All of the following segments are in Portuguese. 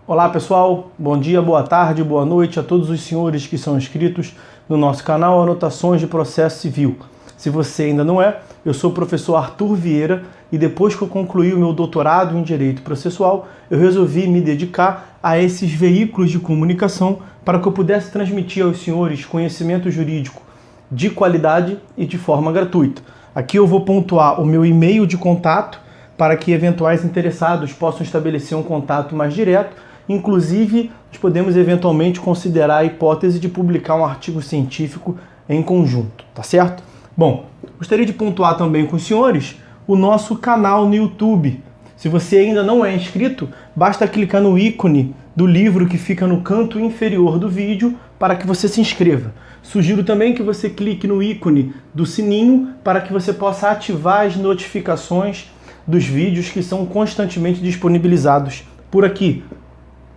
Olá pessoal, bom dia, boa tarde, boa noite a todos os senhores que são inscritos no nosso canal Anotações de Processo Civil. Se você ainda não é, eu sou o professor Arthur Vieira e depois que eu concluí o meu doutorado em Direito Processual, eu resolvi me dedicar a esses veículos de comunicação para que eu pudesse transmitir aos senhores conhecimento jurídico de qualidade e de forma gratuita. Aqui eu vou pontuar o meu e-mail de contato para que eventuais interessados possam estabelecer um contato mais direto. Inclusive, nós podemos eventualmente considerar a hipótese de publicar um artigo científico em conjunto, tá certo? Bom, gostaria de pontuar também com os senhores o nosso canal no YouTube. Se você ainda não é inscrito, basta clicar no ícone do livro que fica no canto inferior do vídeo para que você se inscreva. Sugiro também que você clique no ícone do sininho para que você possa ativar as notificações dos vídeos que são constantemente disponibilizados por aqui.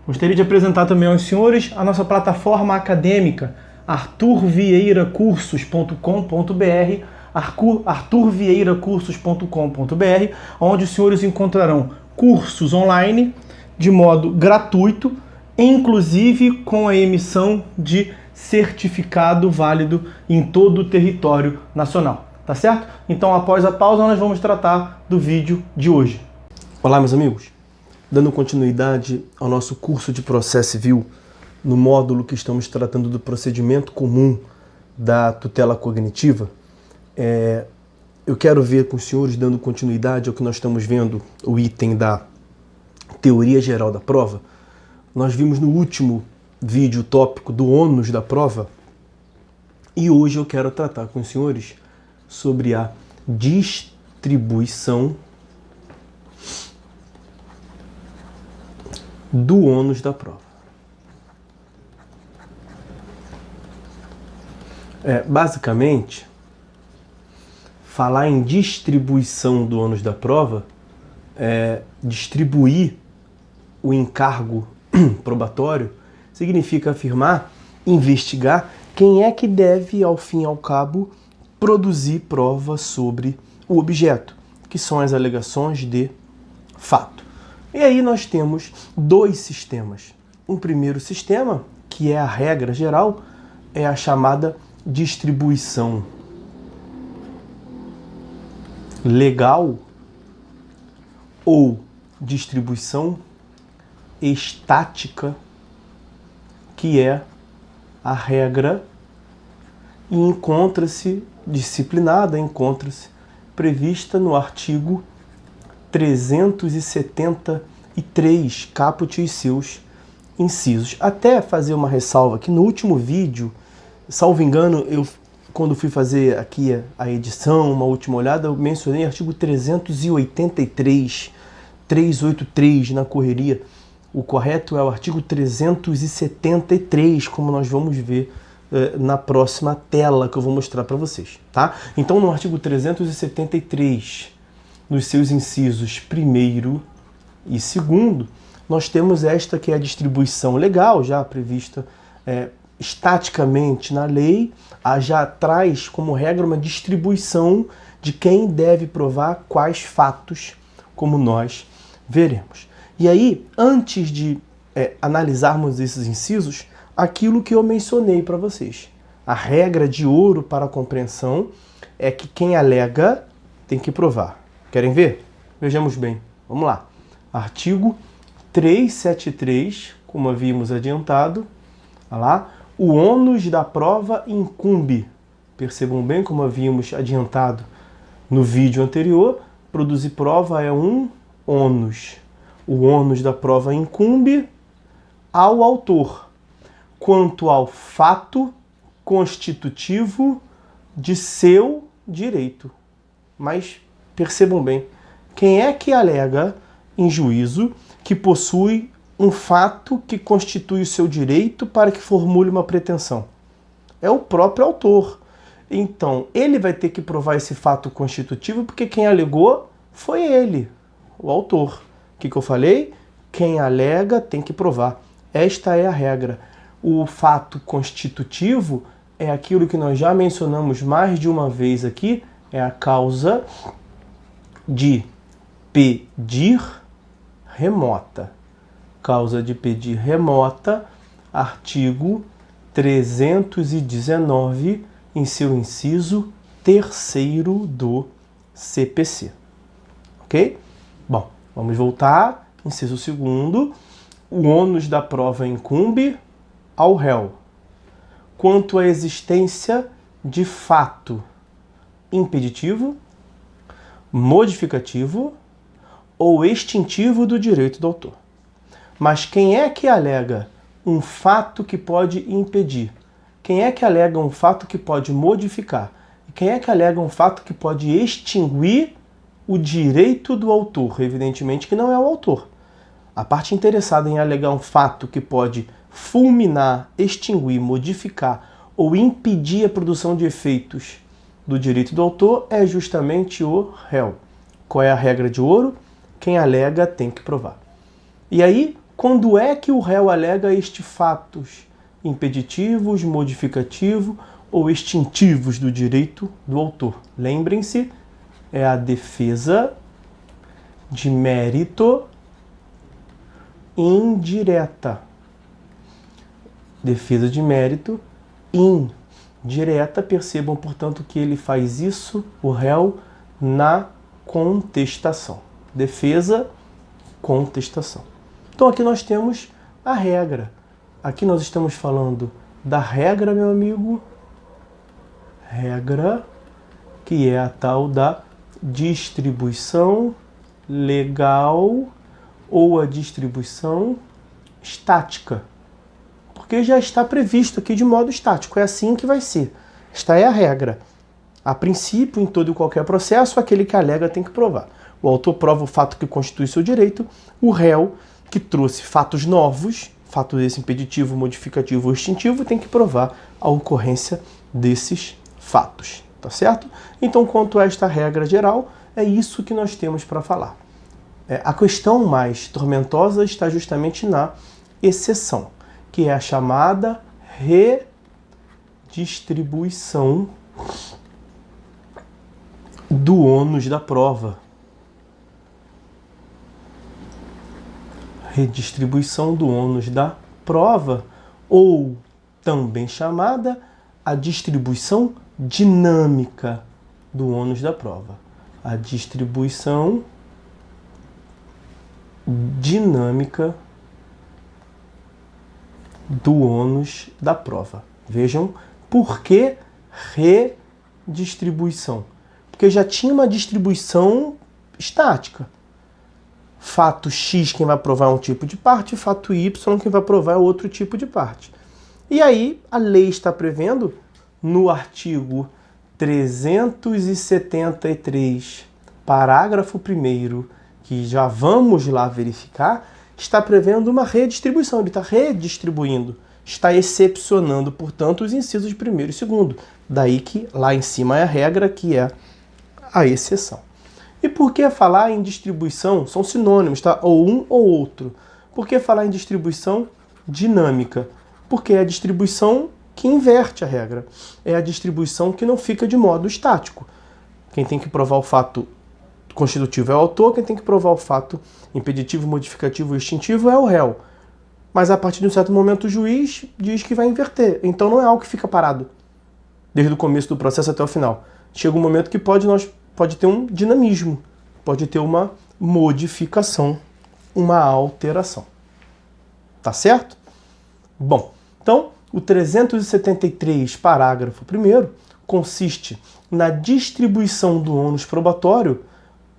Gostaria de apresentar também aos senhores a nossa plataforma acadêmica, arturvieiracursos.com.br, arturvieiracursos.com.br, onde os senhores encontrarão cursos online de modo gratuito, inclusive com a emissão de certificado válido em todo o território nacional. Tá certo? Então, após a pausa, nós vamos tratar do vídeo de hoje. Olá, meus amigos. Dando continuidade ao nosso curso de processo civil, no módulo que estamos tratando do procedimento comum da tutela cognitiva, eu quero ver com os senhores, dando continuidade ao que nós estamos vendo, o item da teoria geral da prova. Nós vimos no último vídeo o tópico do ônus da prova e hoje eu quero tratar com os senhores sobre a distribuição do ônus da prova. Basicamente, falar em distribuição do ônus da prova é distribuir o encargo probatório, significa afirmar, investigar quem é que deve, ao fim e ao cabo, produzir prova sobre o objeto, que são as alegações de fato. E aí nós temos dois sistemas. Um primeiro sistema, que é a regra geral, é a chamada distribuição legal ou distribuição estática, que é a regra e encontra-se prevista no artigo 373, caput e seus incisos. Até fazer uma ressalva que no último vídeo, salvo engano, quando fui fazer aqui a edição, uma última olhada, eu mencionei artigo 383, 383 na correria. O correto é o artigo 373, como nós vamos ver na próxima tela que eu vou mostrar para vocês, tá? Então, no artigo 373, nos seus incisos 1º e 2º, nós temos esta que é a distribuição legal, já prevista estaticamente na lei, já traz como regra uma distribuição de quem deve provar quais fatos, como nós veremos. E aí, antes de analisarmos esses incisos, aquilo que eu mencionei para vocês. A regra de ouro para a compreensão é que quem alega tem que provar. Querem ver? Vejamos bem. Vamos lá. Artigo 373, como havíamos adiantado. Olha lá. O ônus da prova incumbe. Percebam bem como havíamos adiantado no vídeo anterior. Produzir prova é um ônus. O ônus da prova incumbe ao autor, quanto ao fato constitutivo de seu direito. Mas percebam bem, quem é que alega em juízo que possui um fato que constitui o seu direito para que formule uma pretensão? É o próprio autor. Então, ele vai ter que provar esse fato constitutivo porque quem alegou foi ele, o autor. O que eu falei? Quem alega tem que provar. Esta é a regra. O fato constitutivo é aquilo que nós já mencionamos mais de uma vez aqui, é a causa de pedir remota. causa de pedir remota, artigo 319, em seu inciso 3º do CPC. Ok? Bom, vamos voltar. Inciso 2º. O ônus da prova incumbe ao réu quanto à existência de fato impeditivo, modificativo ou extintivo do direito do autor. Mas quem é que alega um fato que pode impedir? Quem é que alega um fato que pode modificar? E quem é que alega um fato que pode extinguir o direito do autor? Evidentemente que não é o autor. A parte interessada em alegar um fato que pode fulminar, extinguir, modificar ou impedir a produção de efeitos do direito do autor é justamente o réu. Qual é a regra de ouro? Quem alega tem que provar. E aí, quando é que o réu alega estes fatos impeditivos, modificativos ou extintivos do direito do autor? Lembrem-se, é a defesa de mérito indireta. Defesa de mérito indireta. Percebam, portanto, que ele faz isso, o réu, na contestação. Defesa, contestação. Então aqui nós temos a regra. Aqui nós estamos falando da regra, meu amigo. Regra, que é a tal da distribuição legal ou a distribuição estática. Porque já está previsto aqui de modo estático. É assim que vai ser. Esta é a regra. A princípio, em todo e qualquer processo, aquele que alega tem que provar. O autor prova o fato que constitui seu direito. O réu, que trouxe fatos novos, fato desse impeditivo, modificativo ou extintivo, tem que provar a ocorrência desses fatos. Tá certo? Então, quanto a esta regra geral, é isso que nós temos para falar. A questão mais tormentosa está justamente na exceção, que é a chamada redistribuição do ônus da prova. Redistribuição do ônus da prova, ou também chamada a distribuição dinâmica do ônus da prova. A distribuição dinâmica do ônus da prova. Vejam por que redistribuição. Porque já tinha uma distribuição estática. Fato X quem vai provar um tipo de parte, fato Y quem vai provar é outro tipo de parte. E aí a lei está prevendo no artigo 373, parágrafo 1º, que já vamos lá verificar, está prevendo uma redistribuição. Ele está redistribuindo, está excepcionando, portanto, os incisos 1º e 2º. Daí que lá em cima é a regra, que é a exceção. E por que falar em distribuição? São sinônimos, tá? Ou um ou outro. Por que falar em distribuição dinâmica? Porque é a distribuição que inverte a regra. É a distribuição que não fica de modo estático. Quem tem que provar o fato constitutivo é o autor, quem tem que provar o fato impeditivo, modificativo e extintivo é o réu. Mas a partir de um certo momento o juiz diz que vai inverter. Então não é algo que fica parado desde o começo do processo até o final. Chega um momento que pode ter um dinamismo, pode ter uma modificação, uma alteração. Tá certo? Bom, então o 373, parágrafo 1º, consiste na distribuição do ônus probatório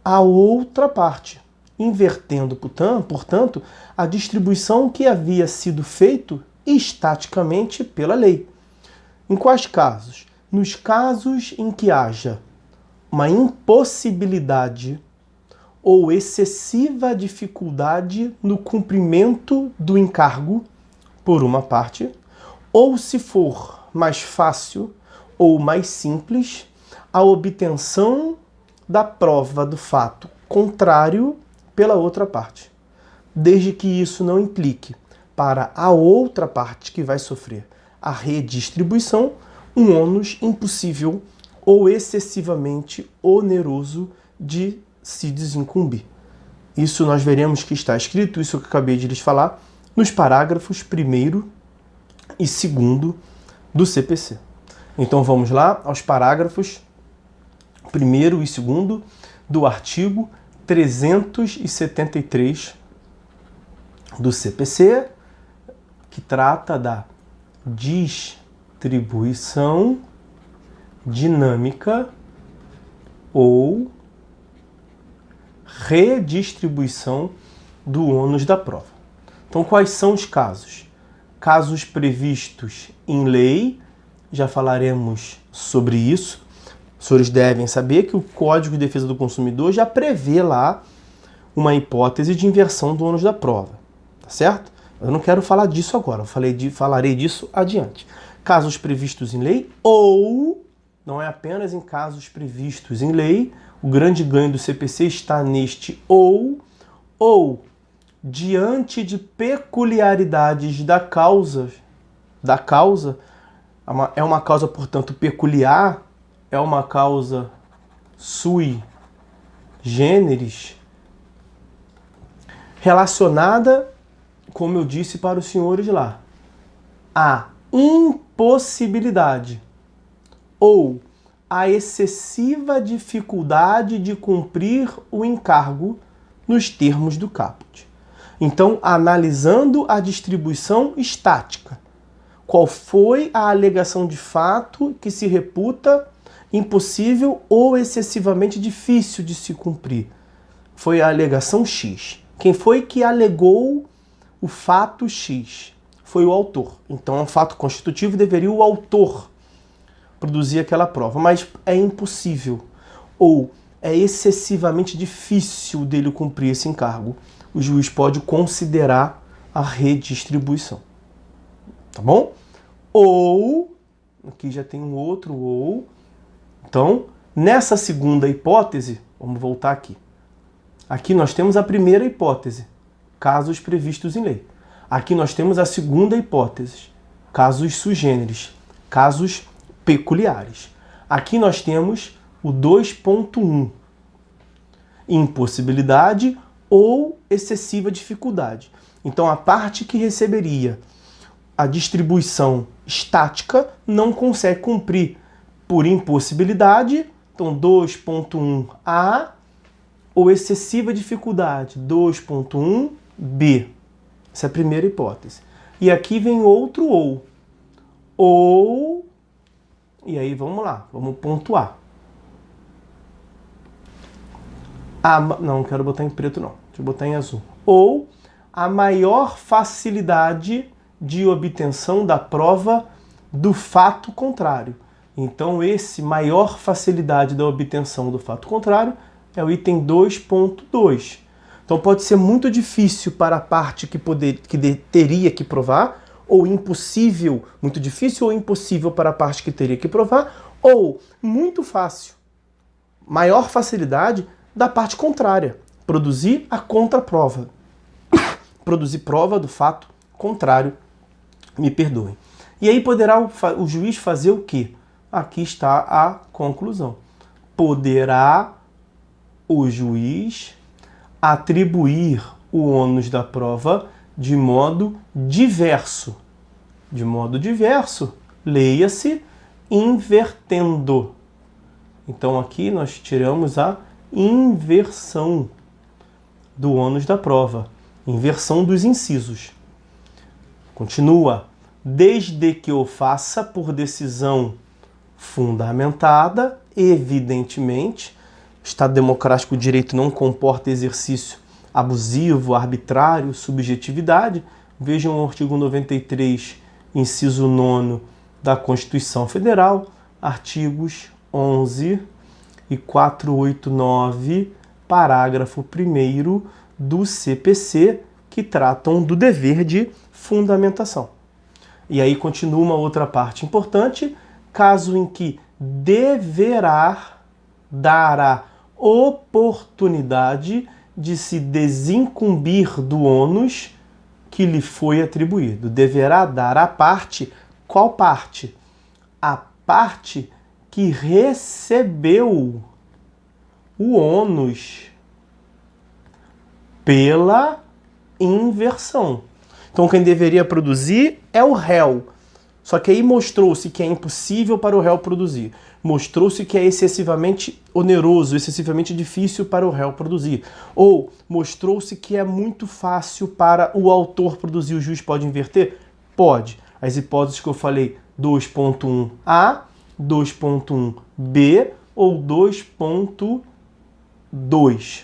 a outra parte, invertendo, portanto, a distribuição que havia sido feito estaticamente pela lei. Em quais casos? Nos casos em que haja uma impossibilidade ou excessiva dificuldade no cumprimento do encargo por uma parte, ou se for mais fácil ou mais simples a obtenção da prova do fato contrário pela outra parte, desde que isso não implique para a outra parte que vai sofrer a redistribuição um ônus impossível ou excessivamente oneroso de se desincumbir. Isso nós veremos que está escrito, isso que eu acabei de lhes falar, nos parágrafos 1º e 2º do CPC. Então vamos lá aos parágrafos 1º e 2º do artigo 373 do CPC, que trata da distribuição dinâmica ou redistribuição do ônus da prova. Então, quais são os casos? Casos previstos em lei, já falaremos sobre isso. Os senhores devem saber que o Código de Defesa do Consumidor já prevê lá uma hipótese de inversão do ônus da prova, tá certo? Eu não quero falar disso agora, falarei disso adiante. Casos previstos em lei ou, não é apenas em casos previstos em lei, o grande ganho do CPC está neste ou diante de peculiaridades da causa, é uma causa, portanto, peculiar, é uma causa sui generis, relacionada, como eu disse para os senhores lá, à impossibilidade ou a excessiva dificuldade de cumprir o encargo nos termos do caput. Então, analisando a distribuição estática, qual foi a alegação de fato que se reputa impossível ou excessivamente difícil de se cumprir? Foi a alegação X. Quem foi que alegou o fato X? Foi o autor. Então, é um fato constitutivo, deveria o autor produzir aquela prova, mas é impossível ou é excessivamente difícil dele cumprir esse encargo. O juiz pode considerar a redistribuição. Tá bom? Ou, aqui já tem um outro ou. Então, nessa segunda hipótese, vamos voltar aqui. Aqui nós temos a primeira hipótese, casos previstos em lei. Aqui nós temos a segunda hipótese, casos sui generis, casos peculiares. Aqui nós temos o 2.1, impossibilidade ou excessiva dificuldade. Então, a parte que receberia a distribuição estática não consegue cumprir por impossibilidade, então 2.1a, ou excessiva dificuldade, 2.1b. Essa é a primeira hipótese. E aqui vem outro ou, e aí vamos lá, vamos pontuar. Não quero botar em preto não, deixa eu botar em azul. Ou a maior facilidade de obtenção da prova do fato contrário. Então, esse maior facilidade da obtenção do fato contrário é o item 2.2. Então, pode ser muito difícil para a parte que teria que provar, ou impossível, muito difícil ou impossível para a parte que teria que provar, ou muito fácil, maior facilidade da parte contrária, produzir a contraprova, produzir prova do fato contrário, me perdoem. E aí poderá o juiz fazer o quê? Aqui está a conclusão. Poderá o juiz atribuir o ônus da prova de modo diverso. De modo diverso, leia-se invertendo. Então aqui nós tiramos a inversão do ônus da prova. Inversão dos incisos. Continua. Desde que o faça por decisão fundamentada, evidentemente, o Estado Democrático de Direito não comporta exercício abusivo, arbitrário, subjetividade. Vejam o artigo 93, inciso 9 da Constituição Federal, artigos 11 e 489, parágrafo 1º do CPC, que tratam do dever de fundamentação. E aí continua uma outra parte importante, caso em que dará oportunidade de se desincumbir do ônus que lhe foi atribuído. Deverá dar a parte, qual parte? A parte que recebeu o ônus pela inversão. Então quem deveria produzir é o réu. Só que aí mostrou-se que é impossível para o réu produzir. Mostrou-se que é excessivamente oneroso, excessivamente difícil para o réu produzir. Ou mostrou-se que é muito fácil para o autor produzir. O juiz pode inverter? Pode. As hipóteses que eu falei, 2.1a, 2.1b ou 2.2.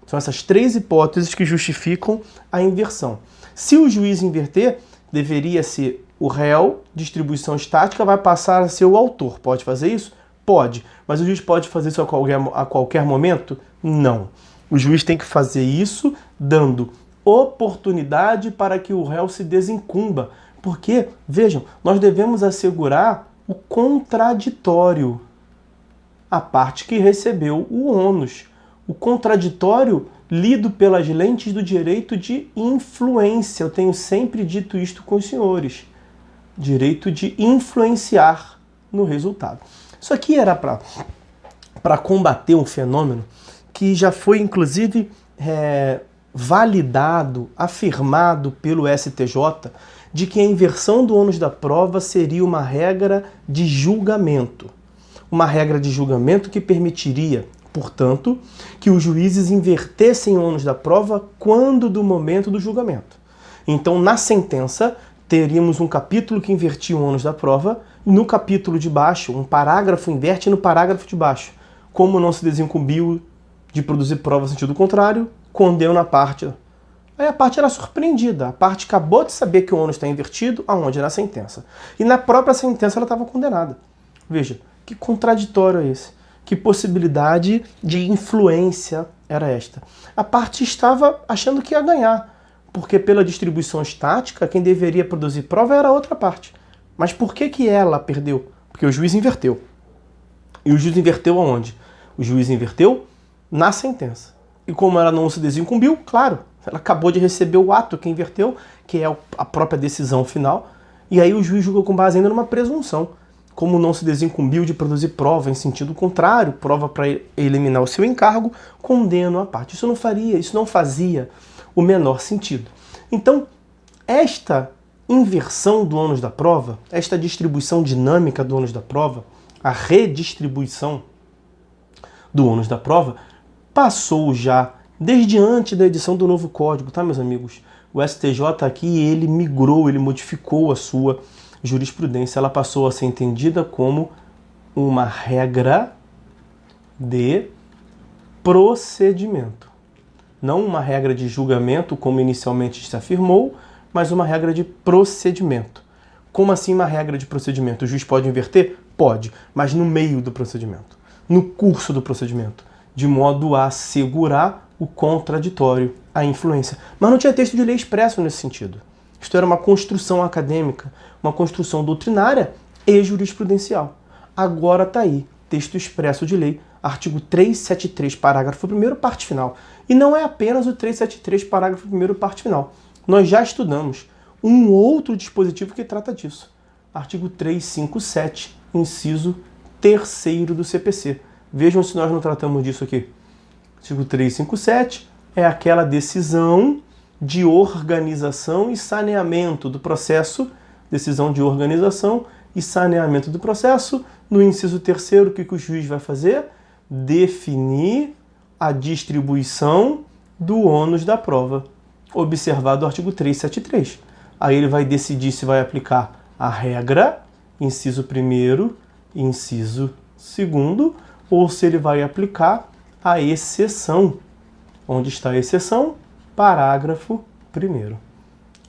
São essas três hipóteses que justificam a inversão. Se o juiz inverter, deveria ser o réu, distribuição estática, vai passar a ser o autor. Pode fazer isso? Pode. Mas o juiz pode fazer isso a qualquer momento? Não. O juiz tem que fazer isso dando oportunidade para que o réu se desincumba. Porque, vejam, nós devemos assegurar o contraditório, a parte que recebeu o ônus. O contraditório lido pelas lentes do direito de influência. Eu tenho sempre dito isto com os senhores. Direito de influenciar no resultado. Isso aqui era para combater um fenômeno que já foi, inclusive, validado, afirmado pelo STJ, de que a inversão do ônus da prova seria uma regra de julgamento. Uma regra de julgamento que permitiria, portanto, que os juízes invertessem o ônus da prova quando do momento do julgamento. Então, na sentença, teríamos um capítulo que invertia o ônus da prova, e no capítulo de baixo, um parágrafo inverte no parágrafo de baixo. Como não se desincumbiu de produzir prova no sentido contrário, condena a parte. Aí a parte era surpreendida. A parte acabou de saber que o ônus está invertido, aonde? Na sentença. E na própria sentença ela estava condenada. Veja, que contraditório é esse? Que possibilidade de influência era esta? A parte estava achando que ia ganhar, porque pela distribuição estática, quem deveria produzir prova era a outra parte. Mas por que ela perdeu? Porque o juiz inverteu. E o juiz inverteu aonde? O juiz inverteu na sentença. E como ela não se desincumbiu, claro, ela acabou de receber o ato que inverteu, que é a própria decisão final, e aí o juiz julga com base ainda numa presunção. Como não se desincumbiu de produzir prova em sentido contrário, prova para eliminar o seu encargo, condena a parte. Isso não fazia o menor sentido. Então, esta inversão do ônus da prova, esta distribuição dinâmica do ônus da prova, a redistribuição do ônus da prova, passou já desde antes da edição do novo código, tá, meus amigos? O STJ aqui, ele migrou, ele modificou a sua jurisprudência, ela passou a ser entendida como uma regra de procedimento. Não uma regra de julgamento, como inicialmente se afirmou, mas uma regra de procedimento. Como assim uma regra de procedimento? O juiz pode inverter? Pode, mas no meio do procedimento, no curso do procedimento, de modo a assegurar o contraditório, a influência. Mas não tinha texto de lei expresso nesse sentido. Isto era uma construção acadêmica, uma construção doutrinária e jurisprudencial. Agora está aí, texto expresso de lei, artigo 373, parágrafo 1º, parte final. E não é apenas o 373, parágrafo 1º, parte final. Nós já estudamos um outro dispositivo que trata disso. Artigo 357, inciso 3º do CPC. Vejam se nós não tratamos disso aqui. Artigo 357 é aquela decisão de organização e saneamento do processo, decisão de organização e saneamento do processo. No inciso 3º, o que o juiz vai fazer? Definir a distribuição do ônus da prova, observado o artigo 373. Aí ele vai decidir se vai aplicar a regra, inciso 1º, inciso 2º, ou se ele vai aplicar a exceção. Onde está a exceção? Parágrafo 1º.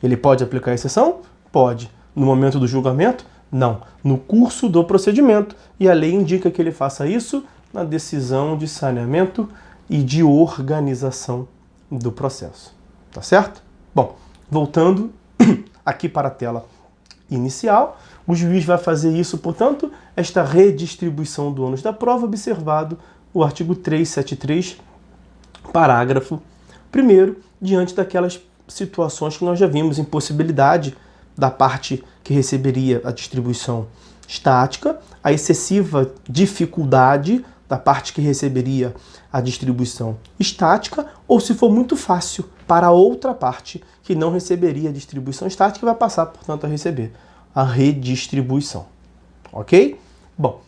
Ele pode aplicar a exceção? Pode. No momento do julgamento? Não. No curso do procedimento. E a lei indica que ele faça isso na decisão de saneamento e de organização do processo. Tá certo? Bom, voltando aqui para a tela inicial, o juiz vai fazer isso, portanto, esta redistribuição do ônus da prova, observado o artigo 373, parágrafo 1º, diante daquelas situações que nós já vimos, impossibilidade da parte que receberia a distribuição estática, a excessiva dificuldade da parte que receberia a distribuição estática, ou se for muito fácil, para a outra parte que não receberia a distribuição estática e vai passar, portanto, a receber a redistribuição. Ok? Bom,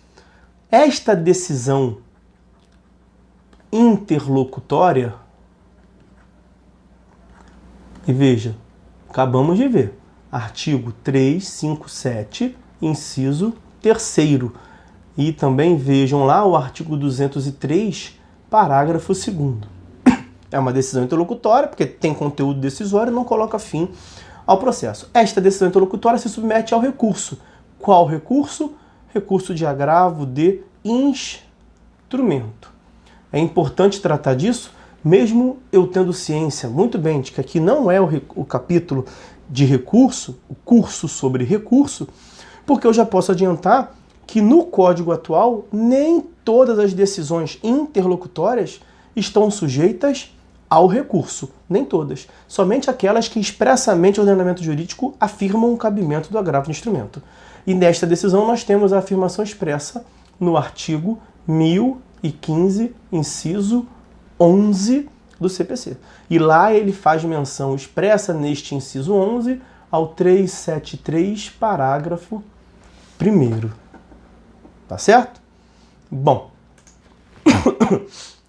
esta decisão interlocutória, e veja, acabamos de ver, artigo 357, inciso 3º. E também vejam lá o artigo 203, parágrafo 2º. É uma decisão interlocutória, porque tem conteúdo decisório e não coloca fim ao processo. Esta decisão interlocutória se submete ao recurso. Qual recurso? Recurso de agravo de instrumento. É importante tratar disso, mesmo eu tendo ciência muito bem de que aqui não é o capítulo de recurso, o curso sobre recurso, porque eu já posso adiantar que no Código atual nem todas as decisões interlocutórias estão sujeitas ao recurso, nem todas. Somente aquelas que expressamente o ordenamento jurídico afirmam o cabimento do agravo de instrumento. E nesta decisão nós temos a afirmação expressa no artigo 1015, inciso 11 do CPC. E lá ele faz menção expressa neste inciso 11 ao 373, parágrafo 1º. Tá certo? Bom.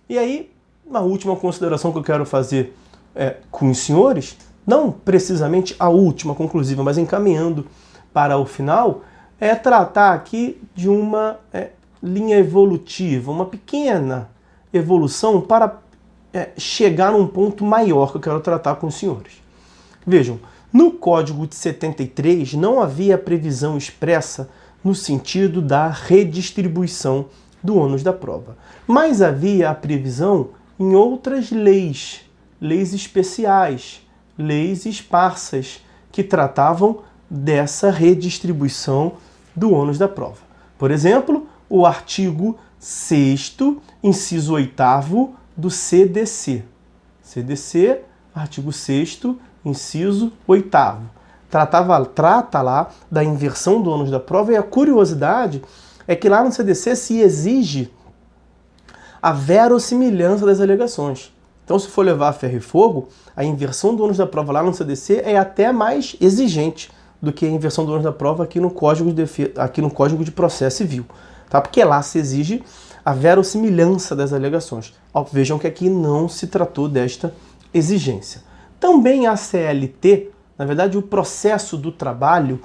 E aí, uma última consideração que eu quero fazer com os senhores, não precisamente a última conclusiva, mas encaminhando para o final, é tratar aqui de uma linha evolutiva, uma pequena evolução para chegar num ponto maior que eu quero tratar com os senhores. Vejam, no Código de 73 não havia previsão expressa no sentido da redistribuição do ônus da prova. Mas havia a previsão em outras leis, leis especiais, leis esparsas, que tratavam dessa redistribuição do ônus da prova. Por exemplo, o artigo 6º, inciso 8º do CDC. CDC, artigo 6º, inciso 8º. Trata lá da inversão do ônus da prova, e a curiosidade é que lá no CDC se exige a verossimilhança das alegações. Então, se for levar a ferro e fogo, a inversão do ônus da prova lá no CDC é até mais exigente do que a inversão do ônus da prova aqui no Código de Processo Civil, tá? Porque lá se exige a verossimilhança das alegações. Vejam que aqui não se tratou desta exigência. Também a CLT, na verdade, o processo do trabalho,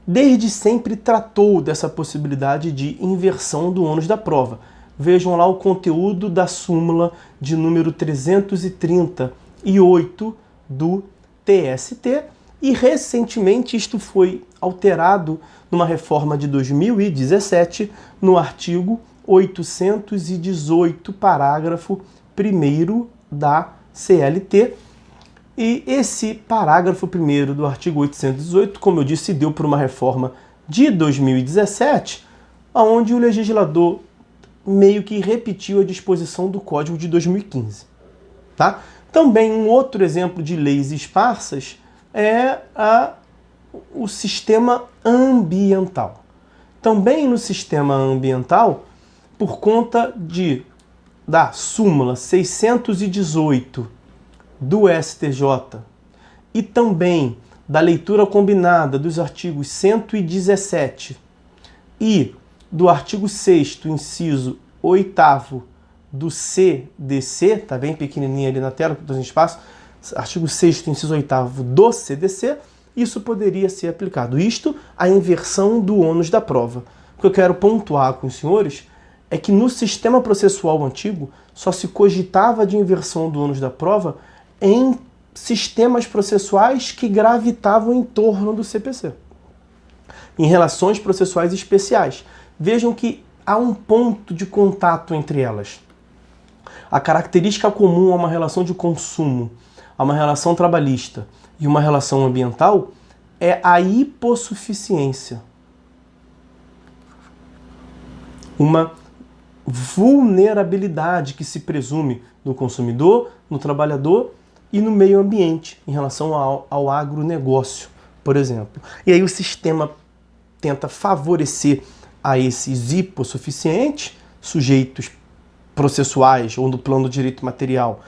desde sempre tratou dessa possibilidade de inversão do ônus da prova. Vejam lá o conteúdo da súmula de número 338 do TST, e recentemente isto foi alterado numa reforma de 2017, no artigo 818, parágrafo 1º da CLT. E esse parágrafo 1º do artigo 818, como eu disse, deu por uma reforma de 2017, onde o legislador meio que repetiu a disposição do Código de 2015. Tá? Também um outro exemplo de leis esparsas é o sistema ambiental. Também no sistema ambiental, por conta da súmula 618 do STJ e também da leitura combinada dos artigos 117 e do artigo 6º, inciso 8º do CDC, tá bem pequenininho ali na tela, com dois espaços, artigo 6º, inciso 8º do CDC, isso poderia ser aplicado. Isto, a inversão do ônus da prova. O que eu quero pontuar com os senhores é que no sistema processual antigo só se cogitava de inversão do ônus da prova em sistemas processuais que gravitavam em torno do CPC, em relações processuais especiais. Vejam que há um ponto de contato entre elas. A característica comum a uma relação de consumo, a uma relação trabalhista e uma relação ambiental é a hipossuficiência. Uma vulnerabilidade que se presume no consumidor, no trabalhador e no meio ambiente, em relação ao agronegócio, por exemplo. E aí o sistema tenta favorecer a esses hipossuficientes, sujeitos processuais ou no plano do direito material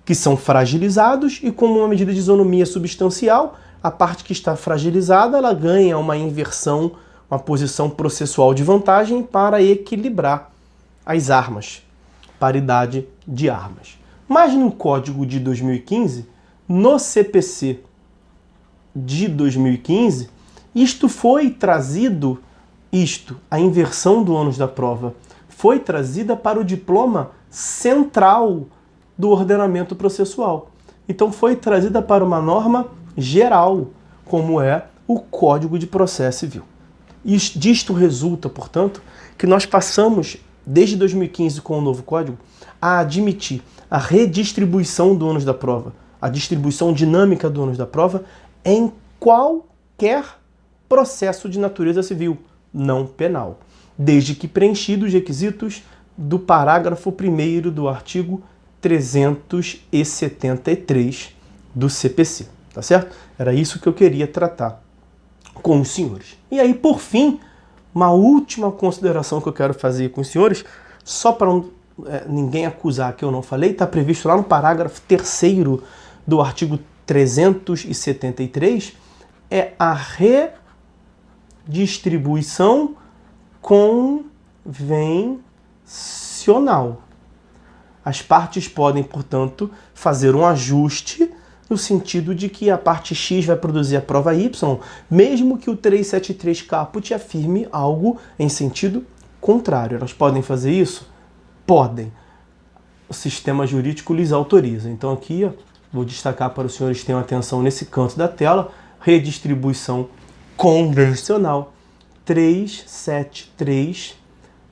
que são fragilizados e como uma medida de isonomia substancial, a parte que está fragilizada ela ganha uma inversão, uma posição processual de vantagem para equilibrar as armas, paridade de armas. Mas no Código de 2015, no CPC de 2015, isto foi trazido, a inversão do ônus da prova, foi trazida para o diploma central do ordenamento processual. Então foi trazida para uma norma geral, como é o Código de Processo Civil. E disto resulta, portanto, que nós passamos, desde 2015 com o novo Código, a admitir a redistribuição do ônus da prova, a distribuição dinâmica do ônus da prova em qualquer processo de natureza civil, não penal, desde que preenchidos os requisitos do parágrafo 1º do artigo 373 do CPC, tá certo? Era isso que eu queria tratar com os senhores. E aí, por fim, uma última consideração que eu quero fazer com os senhores, só para ninguém acusar que eu não falei, está previsto lá no parágrafo 3º do artigo 373, é a redistribuição convencional. As partes podem, portanto, fazer um ajuste no sentido de que a parte X vai produzir a prova Y, mesmo que o 373 caput afirme algo em sentido contrário. Elas podem fazer isso? Podem. O sistema jurídico lhes autoriza. Então aqui, vou destacar para os senhores que tenham atenção nesse canto da tela, redistribuição convencional. 373,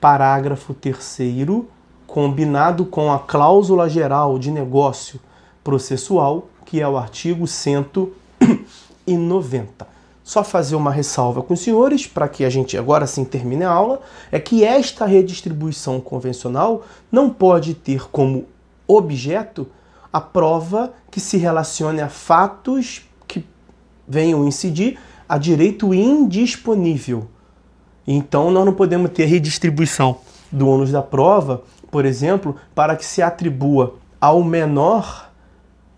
parágrafo 3º, combinado com a cláusula geral de negócio processual, que é o artigo 190. Só fazer uma ressalva com os senhores, para que a gente agora sim termine a aula, é que esta redistribuição convencional não pode ter como objeto a prova que se relacione a fatos que venham incidir a direito indisponível. Então nós não podemos ter redistribuição do ônus da prova, por exemplo, para que se atribua ao menor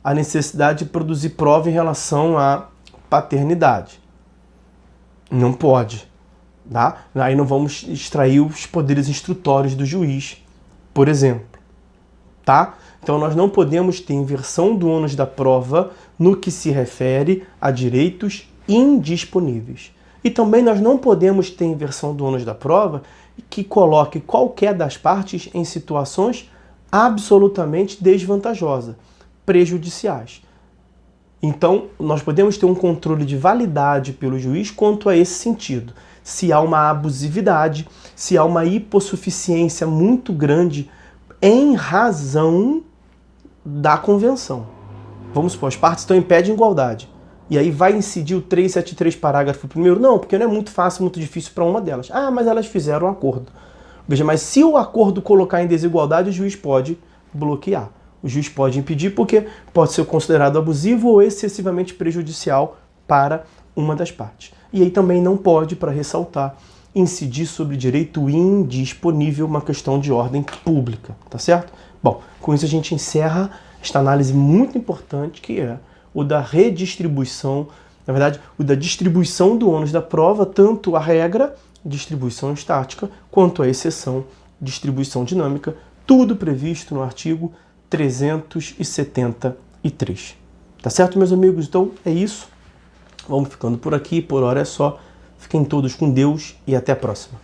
a necessidade de produzir prova em relação à paternidade. Não pode, tá? Aí não vamos extrair os poderes instrutórios do juiz, por exemplo, tá? Então nós não podemos ter inversão do ônus da prova no que se refere a direitos indisponíveis. E também nós não podemos ter inversão do ônus da prova que coloque qualquer das partes em situações absolutamente desvantajosas, prejudiciais. Então, nós podemos ter um controle de validade pelo juiz quanto a esse sentido. Se há uma abusividade, se há uma hipossuficiência muito grande em razão da convenção. Vamos supor, as partes estão em pé de igualdade. E aí vai incidir o 373 parágrafo 1º? Não, porque não é muito fácil, muito difícil para uma delas. Ah, mas elas fizeram um acordo. Veja, mas se o acordo colocar em desigualdade, o juiz pode bloquear. O juiz pode impedir porque pode ser considerado abusivo ou excessivamente prejudicial para uma das partes. E aí também não pode, para ressaltar, incidir sobre direito indisponível, uma questão de ordem pública, tá certo? Bom, com isso a gente encerra esta análise muito importante que é o da redistribuição, na verdade, o da distribuição do ônus da prova, tanto a regra, distribuição estática, quanto a exceção, distribuição dinâmica, tudo previsto no artigo 373. Tá certo, meus amigos? Então é isso. Vamos ficando por aqui. Por hora é só. Fiquem todos com Deus e até a próxima.